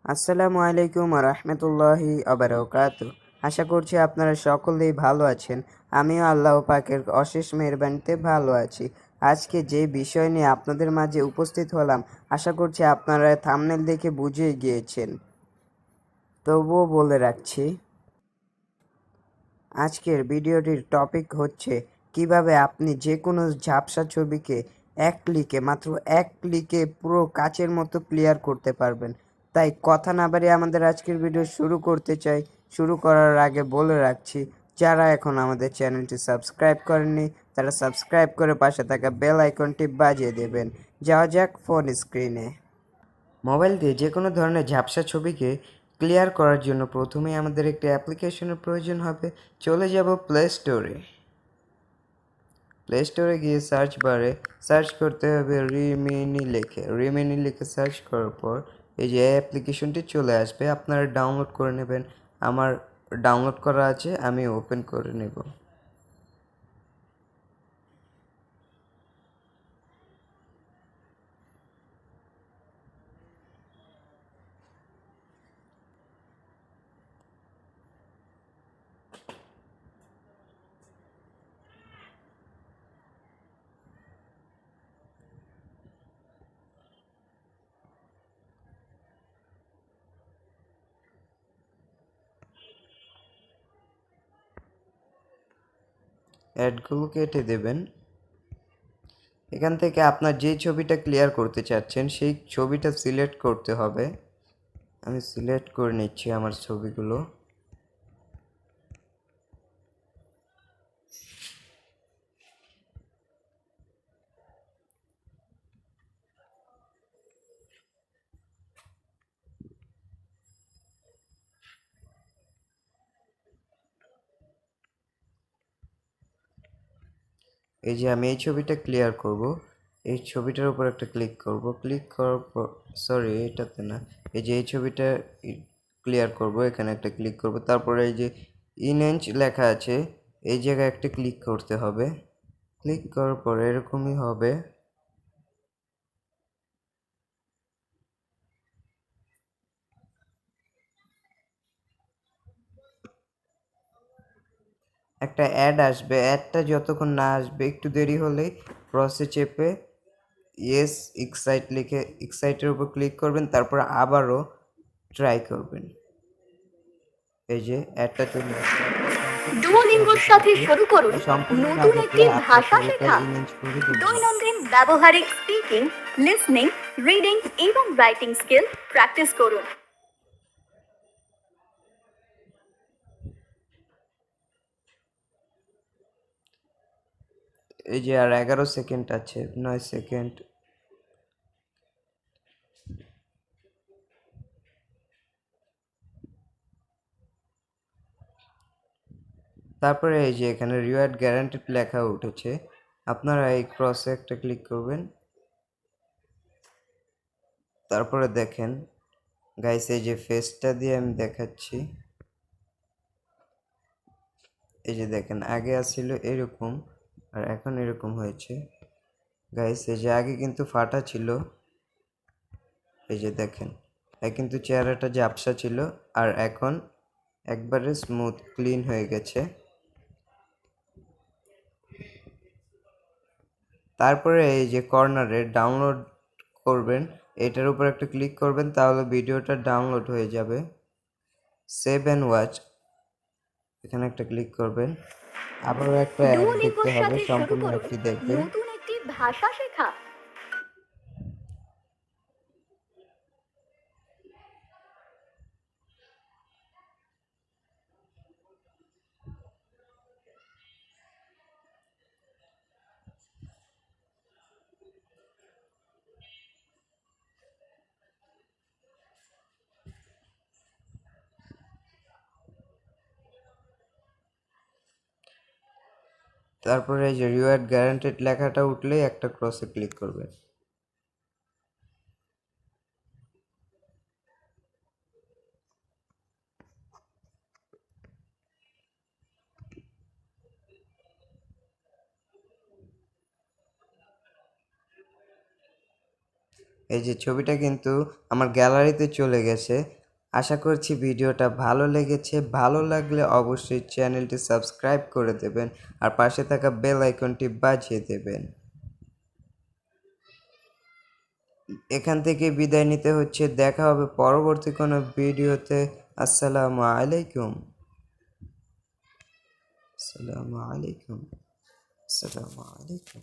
আসসালামু আলাইকুম রাহমাতুল্লাহি আবারাকাতু। আশা করছি আপনারা সকলেই ভালো আছেন। আমিও আল্লাহ পাকের অশেষ মেহেরবানিতে ভালো আছি। আজকে যে বিষয় নিয়ে আপনাদের মাঝে উপস্থিত হলাম, আশা করছি আপনারা থাম্বনেল দেখে বুঝে গিয়েছেন, তবুও বলে রাখছি। আজকের ভিডিওটির টপিক হচ্ছে কিভাবে আপনি যে কোনো ঝাপসা ছবিকে মাত্র এক ক্লিকে পুরো কাচের মতো ক্লিয়ার করতে পারবেন। তাই কথা না বাড়িয়ে আমাদের আজকের ভিডিও শুরু করতে চাই। শুরু করার আগে বলে রাখছি, যারা এখন আমাদের চ্যানেলটি সাবস্ক্রাইব করেননি তারা সাবস্ক্রাইব করে পাশে থাকা বেল আইকনটি বাজিয়ে দেবেন। যাওয়া যাক ফোন স্ক্রিনে। মোবাইল দিয়ে যে কোনো ধরনের ঝাপসা ছবিকে ক্লিয়ার করার জন্য প্রথমেই আমাদের একটি অ্যাপ্লিকেশনের প্রয়োজন হবে। চলে যাব প্লে স্টোরে। প্লে স্টোরে গিয়ে সার্চ বারে সার্চ করতে হবে রিমিনি লিখে সার্চ করার পর এই যে অ্যাপ্লিকেশনটি চলে আসবে, আপনারা ডাউনলোড করে নেবেন। আমার ডাউনলোড করা আছে, আমি ওপেন করে নেব। অ্যাডগুলো কেটে দেবেন। এখান থেকে আপনার যে ছবিটা ক্লিয়ার করতে চাচ্ছেন সেই ছবিটা সিলেক্ট করতে হবে। আমি সিলেক্ট করে নিচ্ছি আমার ছবিগুলো। এই যে আমি এই ছবিটা ক্লিয়ার করব, এই ছবিটার উপর একটা ক্লিক করব। ক্লিক করার পর এটাতে না, এই যে এই ছবিটা ক্লিয়ার করব, এখানে একটা ক্লিক করব। তারপরে এই যে ইনএঞ্চ লেখা আছে, এই জায়গায় একটা ক্লিক করতে হবে। ক্লিক করার পর এরকমই হবে। একটা অ্যাড আসবে, অ্যাডটা যতক্ষণ না আসবে একটু দেরি হলেই ক্রসে চেপে ইয়েস এক্সাইট লিখে এক্সাইটের উপর ক্লিক করবেন, তারপর আবারও ট্রাই করবেন। এই যে অ্যাডটা চলে আসছে। ডুওলিঙ্গোর সাথে শুরু করুন নতুন একটি ভাষা শেখা। দৈনন্দিন ব্যবহারিক স্পিকিং, লিসনিং, রিডিং এবং রাইটিং স্কিল প্র্যাকটিস করুন। এই যে আর 11 সেকেন্ড আছে, 9 সেকেন্ড। তারপরে এই যে এখানে রিওয়ার্ড গ্যারান্টিড লেখা উঠেছে, আপনারা এই ক্রসে একটা ক্লিক করবেন। তারপরে দেখেন গাইস, এই যে ফেসটা দিয়ে আমি দেখাচ্ছি। এই যে দেখেন, আগে আসছিল এরকম আর এখন এরকম হয়েছে। গাইস এই যে আগে কিন্তু ফাটা ছিল, এই যে দেখেন কিন্তু চেহারাটা ঝাপসা ছিল, আর এখন একবারে স্মুথ ক্লিন হয়ে গেছে। তারপরে এই যে কর্নারে ডাউনলোড করবেন, এটার উপর একটা ক্লিক করবেন, তাহলে ভিডিওটা ডাউনলোড হয়ে যাবে। সেভ অ্যান্ড ওয়াচ, এখানে একটা ক্লিক করবেন। আবারও একটা অ্যাড দেখতে ডুওলিঙ্গোর হবে, সাথে শুরু সম্পূর্ণ করুন অ্যাডটি দেখবেন। নতুন একটি ভাষা শেখা। তারপরে এই যে রিওয়ার্ড গ্যারান্টেড লেখাটা উঠলেই একটা ক্রসে ক্লিক করবেন। এই যে ছবিটা কিন্তু আমার গ্যালারিতে চলে গেছে। আশা করছি ভিডিওটা ভালো লেগেছে। ভালো লাগলে অবশ্যই চ্যানেলটি সাবস্ক্রাইব করে দেবেন আর পাশে থাকা বেল আইকনটি বাজিয়ে দেবেন। এখান থেকে বিদায় নিতে হচ্ছে। দেখা হবে পরবর্তী কোনো ভিডিওতে। আসসালামু আলাইকুম। আসসালামু আলাইকুম। আসসালামু আলাইকুম।